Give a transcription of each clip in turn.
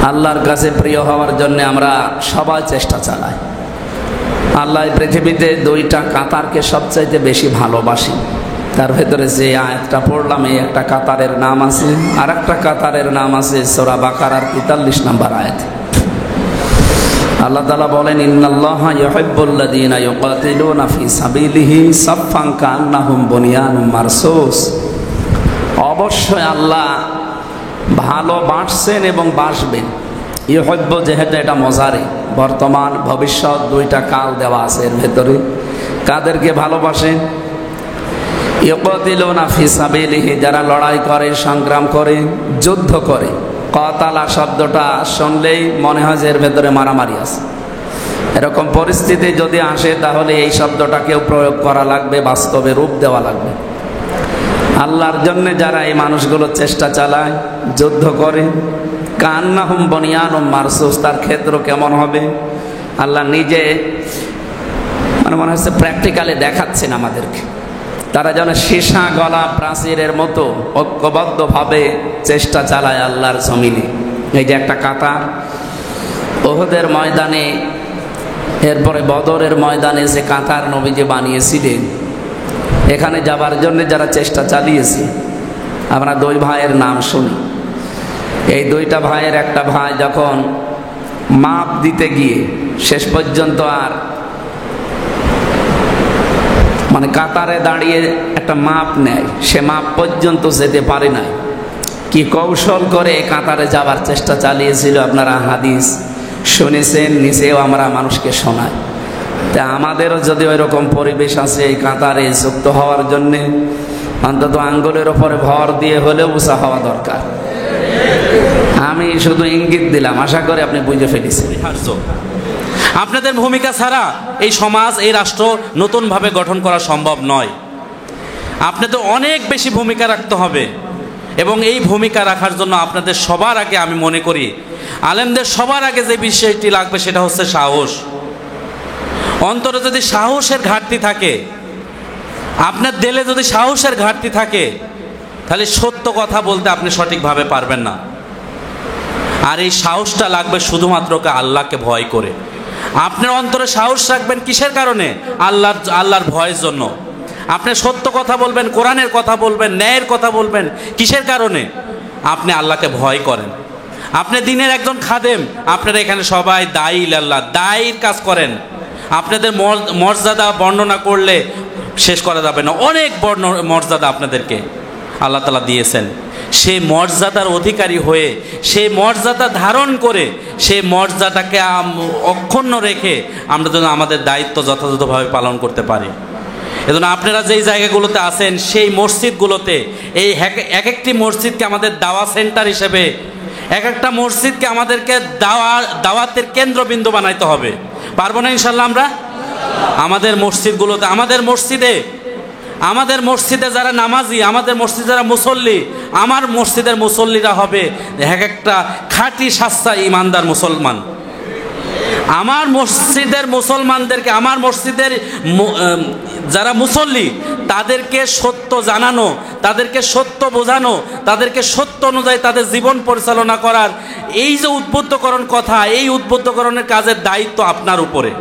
আল্লাহর কাছে প্রিয় হওয়ার জন্য আমরা সবাই চেষ্টা চালাই। আল্লাহ পৃথিবীতে দুইটা কাতারকে সবচাইতে বেশি ভালোবাসি। তার ভেতরে যে আয়াতটা পড়লাম, এই একটা কাতারের নাম আছে, আর একটা কাতারের নাম আছে সূরা বাকারার ৪৩ নম্বর আয়াত। আল্লাহ তাআলা বলেন, ইন্নাল্লাহা ইউহিব্বুল্লাযীনা ইউকাতিলুনা ফী সাবিলিহি সাফফান কাআন্নাহুম বুনিয়ানুম মারসুস। অবশ্যই আল্লাহ ভালোবাসছেন এবং বাসবেন। ইউহিব্বু যেহেতু এটা মজারে, বর্তমান ভবিষ্যৎ দুইটা কাল দেওয়া আছে এর ভেতরে। কাদেরকে ভালোবাসেন? ইউকাতিলুনা ফী সাবিলিহি, যারা লড়াই করে, সংগ্রাম করে, যুদ্ধ করে। কাতালা শব্দটা শুনলেই মনে হয় যে এর ভেতরে মারামারি আছে। এরকম পরিস্থিতি যদি আসে তাহলে এই শব্দটাকেও প্রয়োগ করা লাগবে, বাস্তবে রূপ দেওয়া লাগবে। আল্লাহর জন্য যারা এই মানুষগুলো চেষ্টা চালায়, যুদ্ধ করে, কান্নাহুম বুনিয়ানুম মারসুস, তার ক্ষেত্র কেমন হবে আল্লাহ নিজে মনে হচ্ছে প্র্যাকটিক্যালি দেখাচ্ছেন আমাদেরকে। তারা যেন সীসা গলা প্রাচীরের মতো ঐক্যবদ্ধভাবে চেষ্টা চালায় আল্লাহর জমিনে। এই যে একটা কাতার, উহুদের ময়দানে, এরপরে বদরের ময়দানে যে কাতার নবীজি বানিয়েছিলেন, এখানে যাবার জন্য যারা চেষ্টা চালিয়েছে, আমরা দুই ভাইয়ের নাম শুনি। এই দুইটা ভাইয়ের একটা ভাই যখন মাপ দিতে গিয়ে শেষ পর্যন্ত আর কাতারে দাঁড়িয়ে একটা মাপ নেয়, সে মাপ পর্যন্ত যেতে পারে নাই। কি কৌশল করে কাতারে যাবার চেষ্টা চালিয়েছিল আপনারা হাদিস শুনেছেন, নিচেও আমরা মানুষকে শোনাই। তা আমাদেরও যদি ওই রকম পরিবেশ আছে এই কাতারে যুক্ত হওয়ার জন্যে, অন্তত আঙ্গুলের ওপরে ভর দিয়ে হলেও উঁচা হওয়া দরকার। আমি শুধু ইঙ্গিত দিলাম, আশা করি আপনি বুঝে ফেলেছেন। আপনাদের ভূমিকা ছাড়া এই সমাজ, এই রাষ্ট্র নতুনভাবে গঠন করা সম্ভব নয়। আপনাদের অনেক বেশি ভূমিকা রাখতে হবে, এবং এই ভূমিকা রাখার জন্য আপনাদের সবার আগে আমি মনে করি আলেমদের সবার আগে যে বিষয়টি লাগবে সেটা হচ্ছে সাহস। অন্তরে যদি সাহসের ঘাটতি থাকে, আপনার দিলে যদি সাহসের ঘাটতি থাকে, তাহলে সত্য কথা বলতে আপনি সঠিকভাবে পারবেন না। আর এই সাহসটা লাগবে শুধুমাত্র আল্লাহকে ভয় করে। আপনার অন্তরে সাহস রাখবেন কিসের কারণে? আল্লাহর ভয়ের জন্য। আপনি সত্য কথা বলবেন, কোরআনের কথা বলবেন, ন্যায়ের কথা বলবেন কিসের কারণে? আপনি আল্লাহকে ভয় করেন। আপনি দিনের একজন খাদেম, আপনারা এখানে সবাই দায়ী আল্লাহ, দায়ীর কাজ করেন। আপনাদের মর্যাদা বর্ণনা করলে শেষ করা যাবে না। অনেক মর্যাদা আপনাদেরকে আল্লাহ তাআলা দিয়েছেন। সেই মর্যাদার অধিকারী হয়ে, সেই মর্যাদা ধারণ করে, সেই মর্যাদাকে অক্ষুণ্ণ রেখে আমরা যেন আমাদের দায়িত্ব যথাযথভাবে পালন করতে পারি। এজন্য আপনারা যেই জায়গাগুলোতে আছেন, সেই মসজিদগুলোতে, এই এক একটি মসজিদকে আমাদের দাওয়া সেন্টার হিসেবে, এক একটা মসজিদকে আমাদেরকে দাওয়াতের কেন্দ্রবিন্দু বানাইতে হবে। পারবো না ইনশাল্লাহ আমরা? আমাদের মসজিদগুলোতে, আমাদের মসজিদে যারা নামাজি, আমাদের মসজিদে যারা মুসল্লি, আমার মসজিদের মুসল্লিরা হবে এক একটা খাঁটি সাচ্চা ইমানদার মুসলমান। আমার মসজিদের মুসলমানদেরকে, আমার মসজিদের যারা মুসল্লি, তাদেরকে সত্য জানানো, তাদেরকে সত্য বোঝানো, তাদেরকে সত্য অনুযায়ী তাদের জীবন পরিচালনা করার এই যে উদ্বুদ্ধকরণ কথা, এই উদ্বুদ্ধকরণের কাজের দায়িত্ব আপনার উপরে।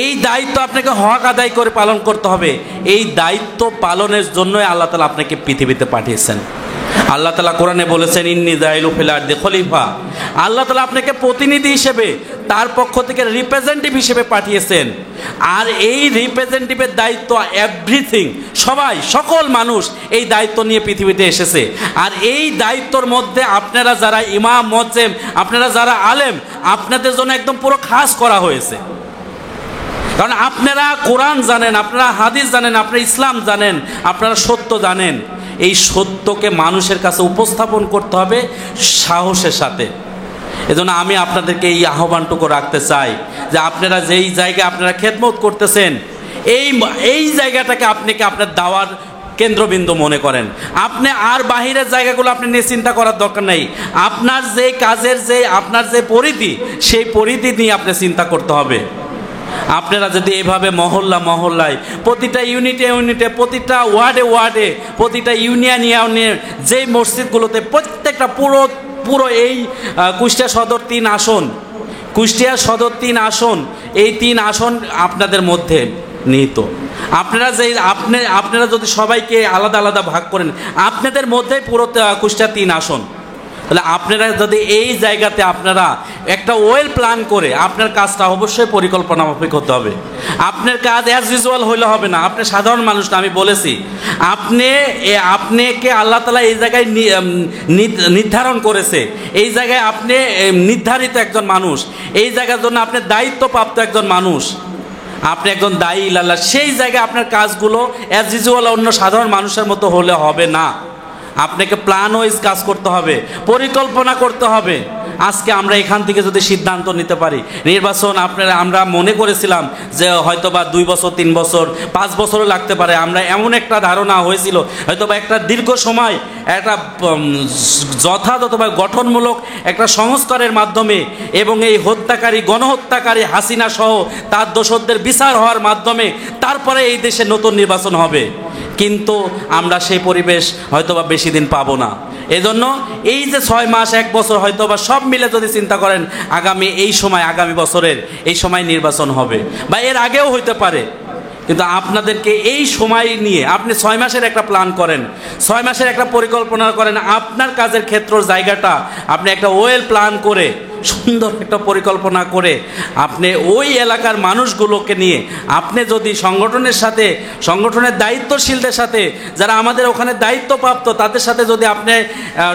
এই দায়িত্ব আপনাকে হক আদায় করে পালন করতে হবে। এই দায়িত্ব পালনের জন্যই আল্লাহ তাআলা আপনাকে পৃথিবীতে পাঠিয়েছেন। আল্লাহ তাআলা কোরআনে বলেছেন, ইন্নী জাইলু ফিল আরদি খলিফা। আল্লাহ তাআলা আপনাকে প্রতিনিধি হিসেবে, তার পক্ষ থেকে রিপ্রেজেন্টেটিভ হিসেবে পাঠিয়েছেন। আর এই রিপ্রেজেন্টেটিভের দায়িত্ব এভরিথিং, সবাই, সকল মানুষ এই দায়িত্ব নিয়ে পৃথিবীতে এসেছে। আর এই দায়িত্বর মধ্যে আপনারা যারা ইমাম, মুয়াজ্জিম, আপনারা যারা আলেম, আপনাদের জন্য একদম পুরো খাস করা হয়েছে। কারণ আপনারা কোরআন জানেন, আপনারা হাদিস জানেন, আপনারা ইসলাম জানেন, আপনারা সত্য জানেন। এই সত্যকে মানুষের কাছে উপস্থাপন করতে হবে সাহসের সাথে। এজন্য আমি আপনাদেরকে এই আহ্বানটুকু রাখতে চাই যে আপনারা যেই জায়গায় আপনারা খেদমত করতেছেন, এই জায়গাটাকে আপনাকে আপনার দাওয়ার কেন্দ্রবিন্দু মনে করেন। আপনি আর বাহিরের জায়গাগুলো আপনি নিয়ে চিন্তা করার দরকার নেই। আপনার যে কাজের আপনার যে পরিধি, সেই পরিধি নিয়ে আপনি চিন্তা করতে হবে। আপনারা যদি এভাবে মহল্লায়, প্রতিটা ইউনিটে, প্রতিটা ওয়ার্ডে, প্রতিটা ইউনিয়নে, যেই মসজিদগুলোতে, প্রত্যেকটা পুরো পুরো এই কুষ্টিয়া সদর 3 আসন, কুষ্টিয়া সদর 3 আসন, এই 3 আসন আপনাদের মধ্যে নিহিত। আপনারা যদি সবাইকে আলাদা আলাদা ভাগ করেন, আপনাদের মধ্যেই পুরো কুষ্টিয়া 3 আসন। তাহলে আপনারা যদি এই জায়গাতে আপনারা একটা ওয়েল প্ল্যান করে, আপনার কাজটা অবশ্যই পরিকল্পনা মাফিক হতে হবে। আপনার কাজ অ্যাজ ইউজুয়াল হইলে হবে না। আপনি সাধারণ মানুষ না, আমি বলেছি। আপনাকে আল্লাহ তাআলা এই জায়গায় নির্ধারণ করেছে, এই জায়গায় আপনি নির্ধারিত একজন মানুষ, এই জায়গার জন্য আপনি দায়িত্বপ্রাপ্ত একজন মানুষ, আপনি একজন দায়ী আল্লাহ। সেই জায়গায় আপনার কাজগুলো অ্যাজ ইউজুয়াল অন্য সাধারণ মানুষের মতো হলে হবে না। আপনাকে প্ল্যান ওয়াইজ কাজ করতে হবে, পরিকল্পনা করতে হবে। আজকে আমরা এখান থেকে যদি সিদ্ধান্ত নিতে পারি, নির্বাচন আমরা মনে করেছিলাম যে হয়তোবা 2 বছর 3 বছর 5 বছরও লাগতে পারে। আমরা এমন একটা ধারণা হয়েছিল হয়তোবা একটা দীর্ঘ সময় একটা যথাযথ বা গঠনমূলক একটা সংস্কারের মাধ্যমে এবং এই হত্যাকারী গণহত্যাকারী হাসিনা সহ তার দোষরদের বিচার হওয়ার মাধ্যমে তারপরে এই দেশে নতুন নির্বাচন হবে। কিন্তু আমরা সেই পরিবেশ হয়তোবা বেশি দিন পাবো না। এজন্য এই যে 6 মাস 1 বছর হয়তোবা সব মিলে যদি চিন্তা করেন, আগামী বছরের এই সময় নির্বাচন হবে বা এর আগেও হইতে পারে। কিন্তু আপনাদেরকে এই সময় নিয়ে আপনি 6 মাসের একটা প্ল্যান করেন, 6 মাসের একটা পরিকল্পনা করেন। আপনার কাজের ক্ষেত্র জায়গাটা আপনি একটা ওয়েল প্ল্যান করে, সুন্দর একটা পরিকল্পনা করে আপনি ওই এলাকার মানুষগুলোকে নিয়ে আপনি যদি সংগঠনের দায়িত্বশীলদের সাথে, যারা আমাদের ওখানে দায়িত্বপ্রাপ্ত, তাদের সাথে যদি আপনি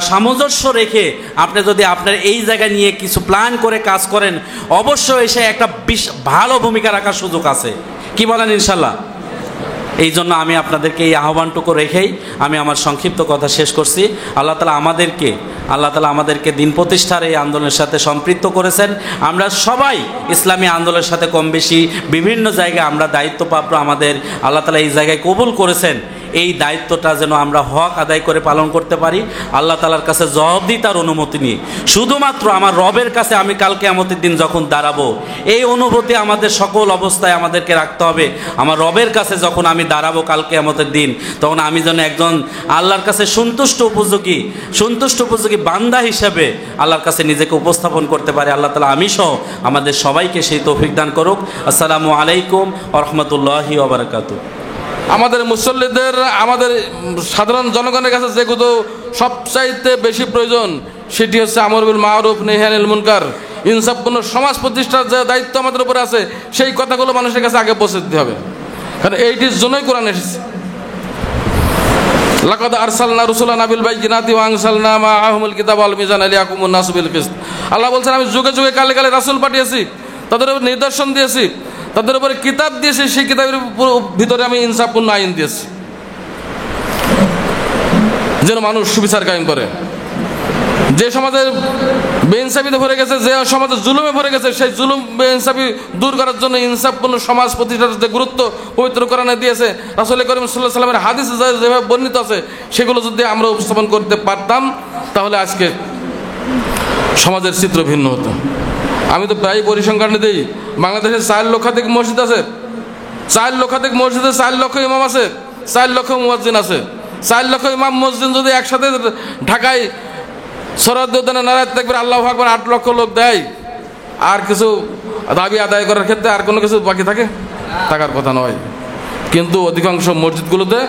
সামঞ্জস্য রেখে আপনি যদি আপনার এই জায়গায় নিয়ে কিছু প্ল্যান করে কাজ করেন, অবশ্যই এসে একটা ভালো ভূমিকা রাখার সুযোগ আছে। কি বলেন ইনশাল্লাহ? এই জন্য আমি আপনাদেরকে এই আহ্বানটুকু রেখেই আমি আমার সংক্ষিপ্ত কথা শেষ করছি। আল্লাহ তাআলা আমাদেরকে দিন প্রতিষ্ঠার এই আন্দোলনের সাথে সম্পৃক্ত করেছেন। আমরা সবাই ইসলামী আন্দোলনের সাথে কম বেশি বিভিন্ন জায়গায় আমরা দায়িত্বপ্রাপ্ত। আমাদের আল্লাহ তাআলা এই জায়গায় কবুল করেছেন। এই দায়িত্বটা যেন আমরা হক আদায় করে পালন করতে পারি, আল্লাহ তাআলার কাছে জবাবদিহিতার অনুমতি নিয়ে। শুধুমাত্র আমার রবের কাছে আমি কাল কিয়ামতের দিন যখন দাঁড়াবো, এই অনুভূতি আমাদের সকল অবস্থায় আমাদেরকে রাখতে হবে। আমার রবের কাছে যখন আমি দাঁড়াবো কাল কিয়ামতের দিন, তখন আমি যেন একজন আল্লাহর কাছে সন্তুষ্ট উপযোগী বান্দা হিসেবে আল্লাহর কাছে নিজেকে উপস্থাপন করতে পারি। আল্লাহ তাআলা আমি সহ আমাদের সবাইকে সেই তৌফিক দান করুক। আসসালামু আলাইকুম ওয়া রাহমাতুল্লাহি ওয়া বারাকাতুহু। আমাদের মুসল্লিদের, আমাদের সাধারণ জনগণের কাছে যেগুলো সবচাইতে বেশি প্রয়োজন, সেটি হচ্ছে আমর বিল মারুফ নাহি আনিল মুনকার, ইনসাফপূর্ণ সমাজ প্রতিষ্ঠার যে দায়িত্ব আমাদের উপরে আছে, সেই কথাগুলো মানুষের কাছে আগে পৌঁছে দিতে হবে। কারণ এইটির জন্যই কোরআন এসেছে। লাকাদ আরসালনা রুসুলানা বিল বাইয়িনাতি ওয়া আনসালনা মাআহুমুল কিতাবা ওয়াল মিজানা লিয়াকুমুন নাসু বিল কিসত। আল্লাহ বলছেন, আমি যুগে যুগে কালে কালে রাসূল পাঠিয়েছি, তাদের উপর নিদর্শন দিয়েছি, তাদের উপরে কিতাব দিয়েছি, সেই কিতাবের ভিতরে আমি ইনসাফপূর্ণ আইন দিয়েছি, যেন মানুষ সুবিচার কায়েম করে। যে সমাজে বেইনসাফিতে ভরে গেছে, যে সমাজে জুলুমে ভরে গেছে, সেই জুলুম বেইনসাফি দূর করার জন্য ইনসাফপূর্ণ সমাজ প্রতিষ্ঠার যে গুরুত্ব পবিত্র কোরআনে দিয়েছে, রাসূল করিম সাল্লাল্লাহু আলাইহি ওয়াসাল্লামের হাদিসে যেভাবে বর্ণিত আছে, সেগুলো যদি আমরা উপস্থাপন করতে পারতাম, তাহলে আজকে সমাজের চিত্র ভিন্ন হতো। আমি তো প্রায় পরিসংখ্যান দিই, বাংলাদেশে 4 লক্ষাধিক মসজিদ আছে, 4 লক্ষাধিক মসজিদে 4 লক্ষ ইমাম আছে, 4 লক্ষ মুয়াজ্জিন আছে। 4 লক্ষ ইমাম মসজিদ যদি একসাথে ঢাকায় সরাদ উদ্যানে নারায় তাকবীর আল্লাহু আকবার 8 লক্ষ লোক দেয়, আর কিছু দাবি আদায় করার ক্ষেত্রে আর কোনো কিছু বাকি থাকার কথা নয়। কিন্তু অধিকাংশ মসজিদগুলোতে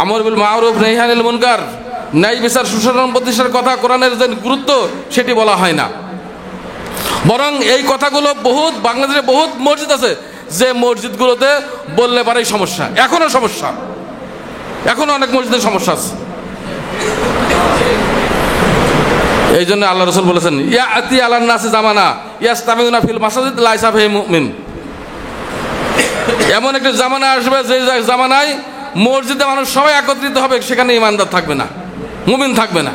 আমর বিল মারুফ নাহি আনিল মুনকার, ন্যায় বিচার সুশাসন প্রতিষ্ঠার কথা, কোরআনের যে গুরুত্ব, সেটি বলা হয় না। বরং এই কথাগুলো বাংলাদেশে বহুত মসজিদ আছে, যে মসজিদগুলোতে বললে পারেই সমস্যা, এখনো সমস্যা, এখনো অনেক মসজিদের সমস্যা আছে। এই জন্য আল্লাহ রাসূল বলেছেন, ইয়াতি আলান নাসি জামানা ইয়াস্তামিউনা ফিল মাসাজিদ লাইসা ফিহি মুমিন। এমন একটা জামানা আসবে, যে জামানায় মসজিদে মানুষ সবাই একত্রিত হবে, সেখানে ইমানদার থাকবে না, মুমিন থাকবে না।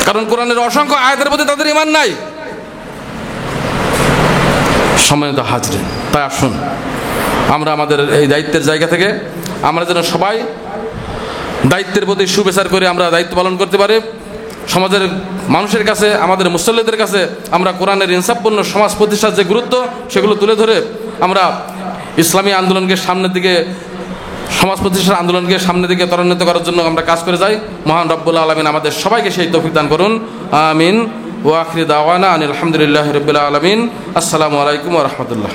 কারণ কোরআনের অসংখ্য আয়াতের প্রতি তাদের ঈমান নাই। সম্মানিত হাজরিন, তাই আসুন আমরা আমাদের এই দায়িত্বের জায়গা থেকে আমরা যেন সবাই দায়িত্বের প্রতি সুবিচার করে আমরা দায়িত্ব পালন করতে পারি। সমাজের মানুষের কাছে, আমাদের মুসল্লিদের কাছে আমরা কোরআনের ইনসাফপূর্ণ সমাজ প্রতিষ্ঠার যে গুরুত্ব, সেগুলো তুলে ধরে আমরা ইসলামী আন্দোলনকে সামনের দিকে সমাজ প্রতিষ্ঠার আন্দোলনকে সামনের দিকে ত্বরান্বিত করার জন্য আমরা কাজ করে যাই। মহান রব্বুল আলামিন আমাদের সবাইকে সেই তৌফিক দান করুন, আমিন। ওয়া আখিরি দাওয়ানা আনিল হামদুলিল্লাহি রাব্বিল আলামিন। আসসালামু আলাইকুম ওয়া রাহমাতুল্লাহ।